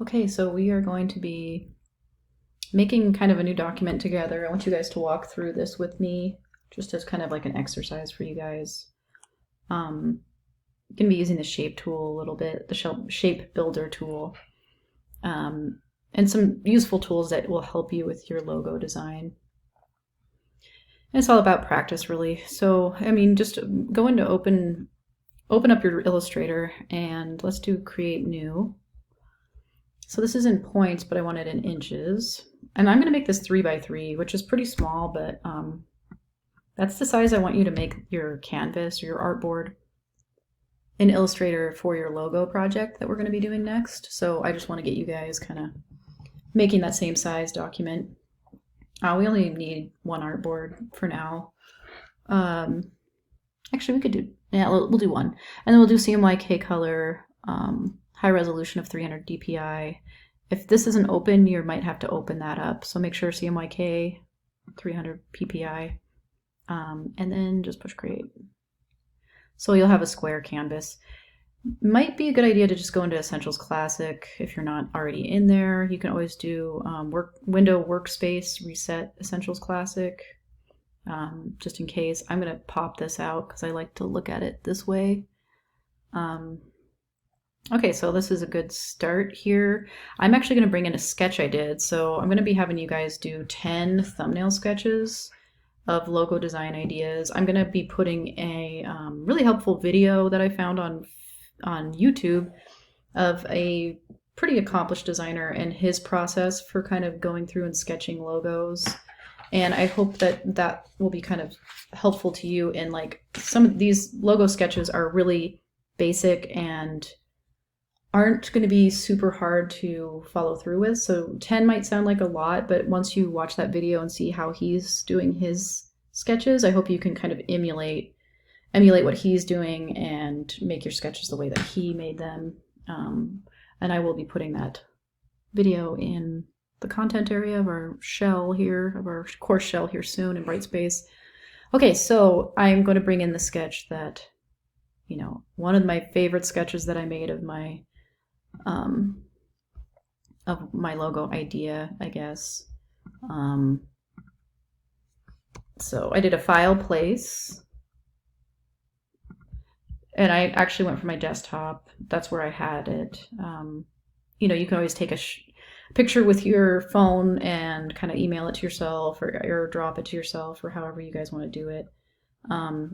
Okay, so we are going to be making kind of a new document together. I want you guys to walk through this with me, just as kind of like an exercise for you guys. You can be using the shape tool a little bit, the shape builder tool, and some useful tools that will help you with your logo design. And it's all about practice, really. So, I mean, just go into open up your Illustrator and let's do create new. So this is in points, but I want it in inches. And I'm going to make this 3 by 3, which is pretty small, but that's the size I want you to make your canvas or your artboard in Illustrator for your logo project that we're going to be doing next. So I just want to get you guys kind of making that same size document. We only need one artboard for now. Actually, we could do, yeah, we'll do one. And then we'll do CMYK color, high resolution of 300 dpi. If this isn't open, you might have to open that up. So make sure CMYK 300 ppi, and then just push create. So you'll have a square canvas. Might be a good idea to just go into Essentials Classic if you're not already in there. You can always do window workspace, reset Essentials Classic, just in case. I'm going to pop this out because I like to look at it this way. Okay, so this is a good start here. I'm actually going to bring in a sketch I did. So I'm going to be having you guys do 10 thumbnail sketches of logo design ideas. I'm going to be putting a really helpful video that I found on YouTube of a pretty accomplished designer and his process for kind of going through and sketching logos. And I hope that that will be kind of helpful to you. And like some of these logo sketches are really basic and aren't going to be super hard to follow through with. So 10 might sound like a lot, but once you watch that video and see how he's doing his sketches, I hope you can kind of emulate what he's doing and make your sketches the way that he made them. And I will be putting that video in the content area of our shell here, of our course shell here soon in Brightspace. Okay, so I'm going to bring in the sketch that, you know, one of my favorite sketches that I made of my logo idea, I guess. So I did a file place, and I actually went for my desktop. That's where I had it. You know, you can always take a picture with your phone and kind of email it to yourself or drop it to yourself or however you guys want to do it.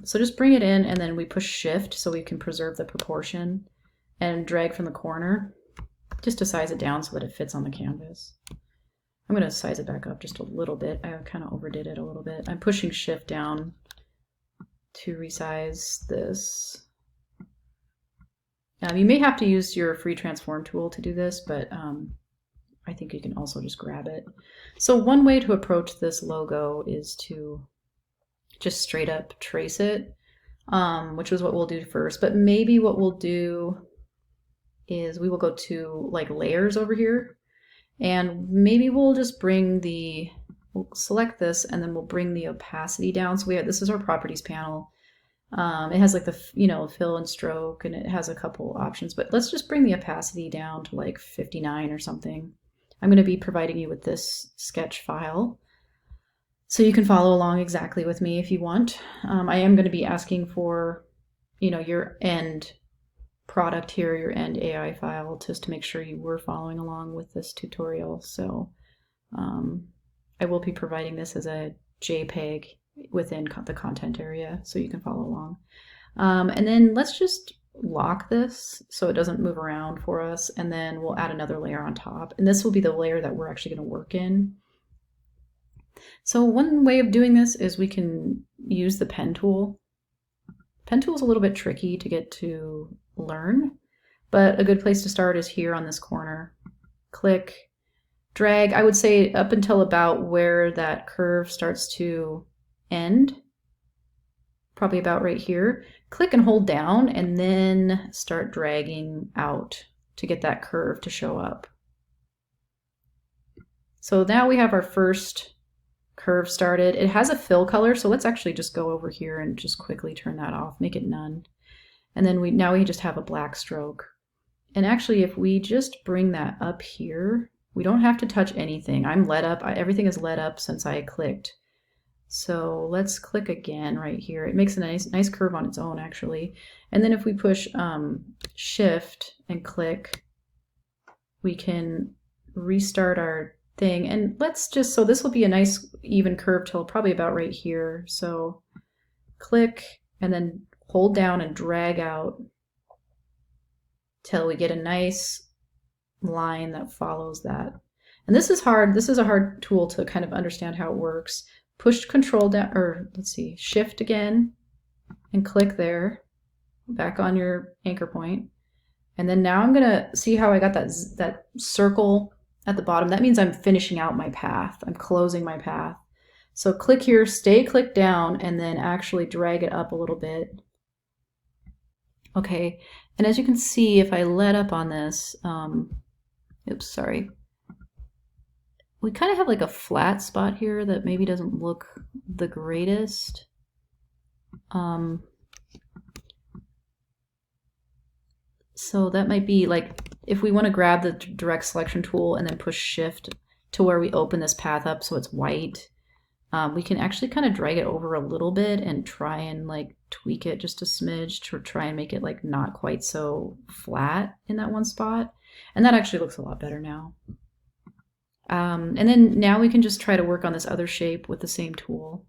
So just bring it in, and then we push shift so we can preserve the proportion and drag from the corner just to size it down so that it fits on the canvas. I'm going to size it back up just a little bit. I kind of overdid it a little bit. I'm pushing shift down to resize this. You may have to use your free transform tool to do this, but I think you can also just grab it. So one way to approach this logo is to just straight up trace it, which is what we'll do first. But maybe what we'll do is we will go to like layers over here, and maybe we'll just we'll select this, and then we'll bring the opacity down. So this is our properties panel. It has like the, fill and stroke, and it has a couple options, but let's just bring the opacity down to like 59 or something. I'm going to be providing you with this sketch file, so you can follow along exactly with me if you want. I am going to be asking for, your end product here, your end AI file, just to make sure you were following along with this tutorial. So I will be providing this as a JPEG within the content area so you can follow along. And then let's just lock this so it doesn't move around for us, and then we'll add another layer on top, and this will be the layer that we're actually going to work in. So one way of doing this is we can use the pen tool. Pen tool is a little bit tricky to get to learn, but a good place to start is here on this corner. Click, drag, I would say up until about where that curve starts to end, probably about right here. Click and hold down, and then start dragging out to get that curve to show up. So now we have our first curve started. It has a fill color, so let's actually just go over here and just quickly turn that off, make it none. And then now we just have a black stroke. And actually, if we just bring that up here, we don't have to touch anything. I'm led up. Everything is led up since I clicked. So let's click again right here. It makes a nice curve on its own, actually. And then if we push Shift and click, we can restart our thing. And let's just, so this will be a nice even curve till probably about right here. So click and then hold down and drag out till we get a nice line that follows that. And this is hard. This is a hard tool to kind of understand how it works. Push Control down, or let's see, Shift again, and click there, back on your anchor point. And then now I'm gonna see how I got that circle at the bottom. That means I'm finishing out my path. I'm closing my path. So click here, stay clicked down, and then actually drag it up a little bit. Okay, and as you can see, if I let up on this, oops, sorry. We kind of have like a flat spot here that maybe doesn't look the greatest. So that might be like, if we want to grab the direct selection tool and then push Shift to where we open this path up so it's white, we can actually kind of drag it over a little bit and try and like tweak it just a smidge to try and make it like not quite so flat in that one spot. And that actually looks a lot better now. And then now we can just try to work on this other shape with the same tool.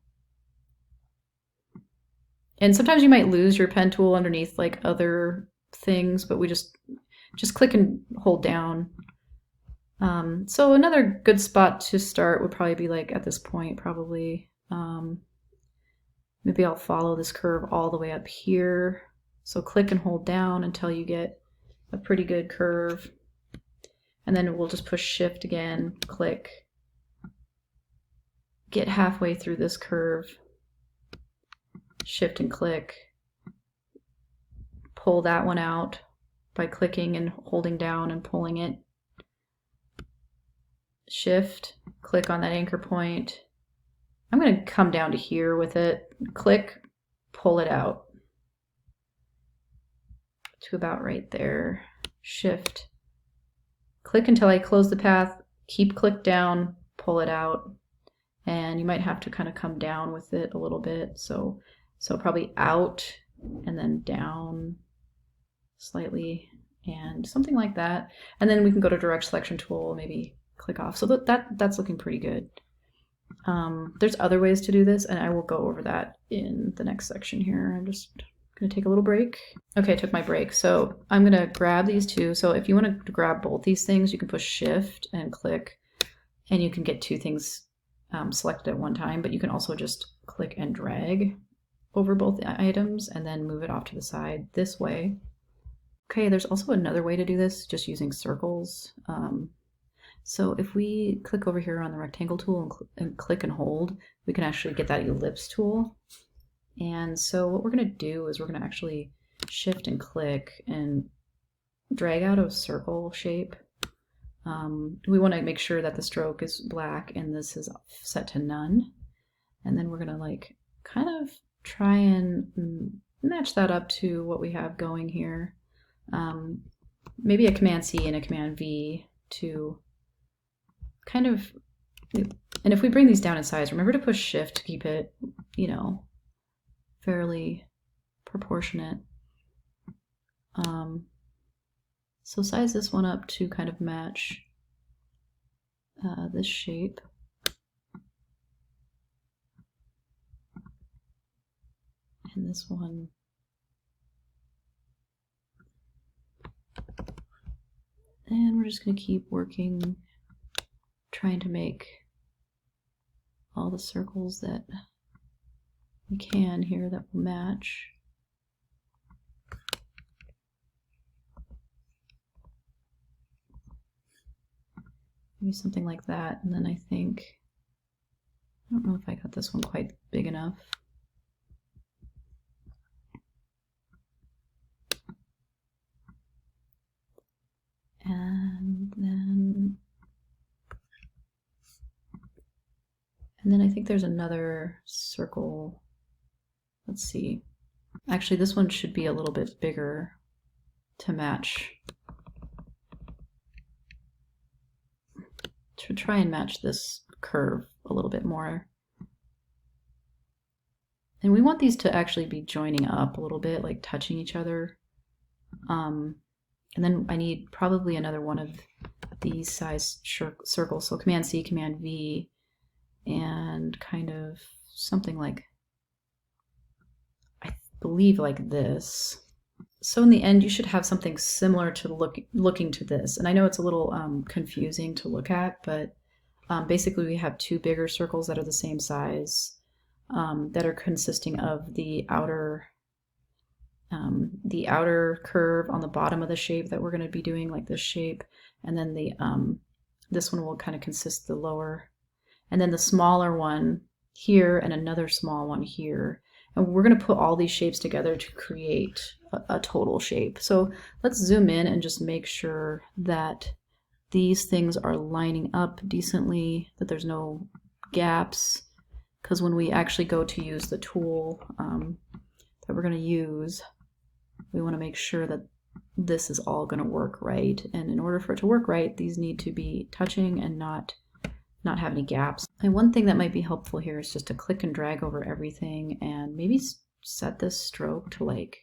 And sometimes you might lose your pen tool underneath like other things, but we just click and hold down. So another good spot to start would probably be like at this point, probably. Maybe I'll follow this curve all the way up here. So click and hold down until you get a pretty good curve. And then we'll just push Shift again, click, get halfway through this curve, Shift and click, pull that one out by clicking and holding down and pulling it. Shift, click on that anchor point. I'm going to come down to here with it, click, pull it out to about right there. Shift, click until I close the path, keep click down, pull it out, and you might have to kind of come down with it a little bit. So probably out and then down slightly and something like that. And then we can go to direct selection tool, maybe click off. So that's looking pretty good. There's other ways to do this, and I will go over that in the next section here. I'm just gonna take a little break. Okay, I took my break. So I'm gonna grab these two. So if you want to grab both these things, you can push Shift and click, and you can get two things selected at one time, but you can also just click and drag over both items and then move it off to the side this way. Okay, there's also another way to do this, just using circles. So if we click over here on the rectangle tool and click and hold, we can actually get that ellipse tool. And so what we're going to do is we're going to actually Shift and click and drag out a circle shape. We want to make sure that the stroke is black and this is set to none. And then we're going to like kind of try and match that up to what we have going here. Maybe a Command C and a Command V to kind of, and if we bring these down in size, remember to push Shift to keep it, you know, fairly proportionate. So size this one up to kind of match this shape. And this one. And we're just going to keep working, trying to make all the circles that we can here that will match. Maybe something like that. And then I think, I don't know if I got this one quite big enough. And then I think there's another circle. Let's see. Actually, this one should be a little bit bigger to match to try and match this curve a little bit more. And we want these to actually be joining up a little bit, like touching each other. And then I need probably another one of these size circles. So Command C, Command V, and kind of something like, I believe like this. So in the end, you should have something similar to looking to this. And I know it's a little confusing to look at, but basically we have two bigger circles that are the same size, that are consisting of the outer curve on the bottom of the shape that we're going to be doing, like this shape, and then the this one will kind of consist the lower, and then the smaller one here and another small one here. And we're going to put all these shapes together to create a total shape. So let's zoom in and just make sure that these things are lining up decently, that there's no gaps, because when we actually go to use the tool that we're going to use, we want to make sure that this is all going to work right. And in order for it to work right, these need to be touching and not have any gaps. And one thing that might be helpful here is just to click and drag over everything and maybe set this stroke to like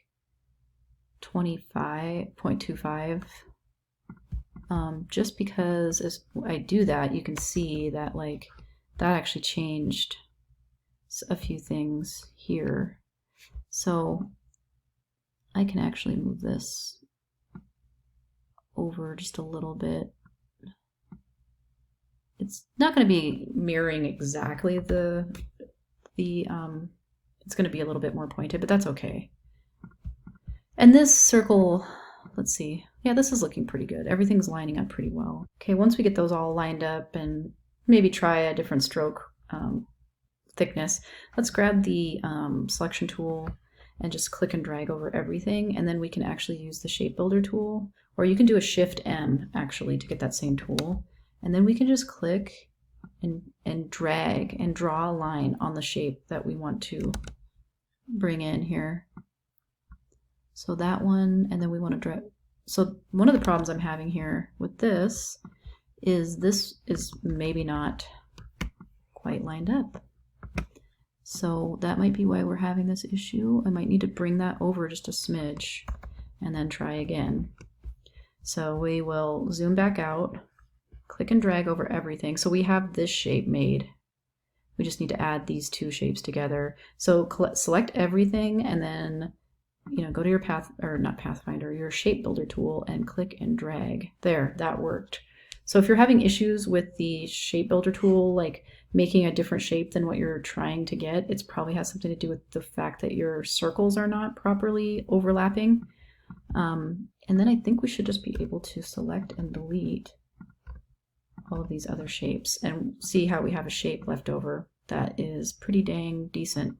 25.25. Just because as I do that, you can see that like that actually changed a few things here. So I can actually move this over just a little bit. It's not going to be mirroring exactly it's going to be a little bit more pointed, but that's okay. And this circle, let's see. Yeah, this is looking pretty good. Everything's lining up pretty well. Okay, once we get those all lined up and maybe try a different stroke thickness, let's grab the selection tool and just click and drag over everything, and then we can actually use the shape builder tool, or you can do a Shift M actually to get that same tool, and then we can just click and drag and draw a line on the shape that we want to bring in here. So that one, and then we want to drag. So one of the problems I'm having here with this is maybe not quite lined up. So that might be why we're having this issue. I might need to bring that over just a smidge and then try again. So we will zoom back out, click and drag over everything. So we have this shape made. We just need to add these two shapes together. So select everything and then go to your your shape builder tool and click and drag. There, that worked. So if you're having issues with the shape builder tool, like making a different shape than what you're trying to get, it probably has something to do with the fact that your circles are not properly overlapping. And then I think we should just be able to select and delete all of these other shapes and see how we have a shape left over that is pretty dang decent.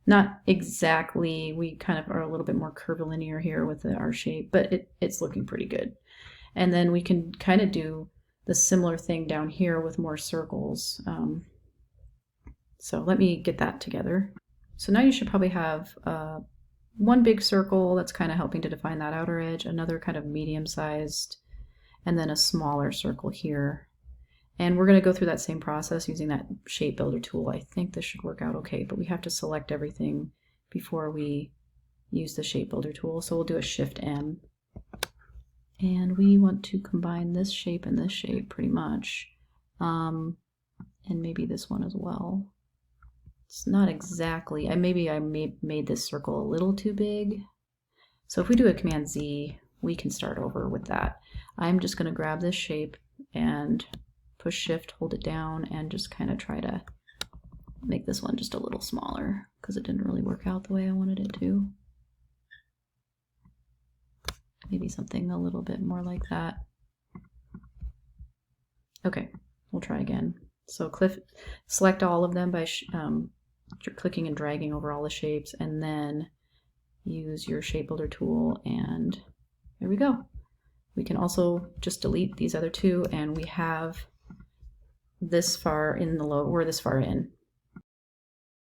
Not exactly, we kind of are a little bit more curvilinear here with our shape, but it's looking pretty good. And then we can kind of do the similar thing down here with more circles. So let me get that together. So now you should probably have one big circle that's kind of helping to define that outer edge, another kind of medium-sized, and then a smaller circle here. And we're going to go through that same process using that shape builder tool. I think this should work out okay, but we have to select everything before we use the shape builder tool. So we'll do a Shift M. And we want to combine this shape and this shape pretty much. And maybe this one as well. It's not exactly, maybe I made this circle a little too big. So if we do a Command Z, we can start over with that. I'm just going to grab this shape and push Shift, hold it down, and just kind of try to make this one just a little smaller because it didn't really work out the way I wanted it to. Maybe something a little bit more like that. Okay, we'll try again. So select all of them by clicking and dragging over all the shapes, and then use your shape builder tool, and there we go. We can also just delete these other two, and we have this far in the logo, we're this far in.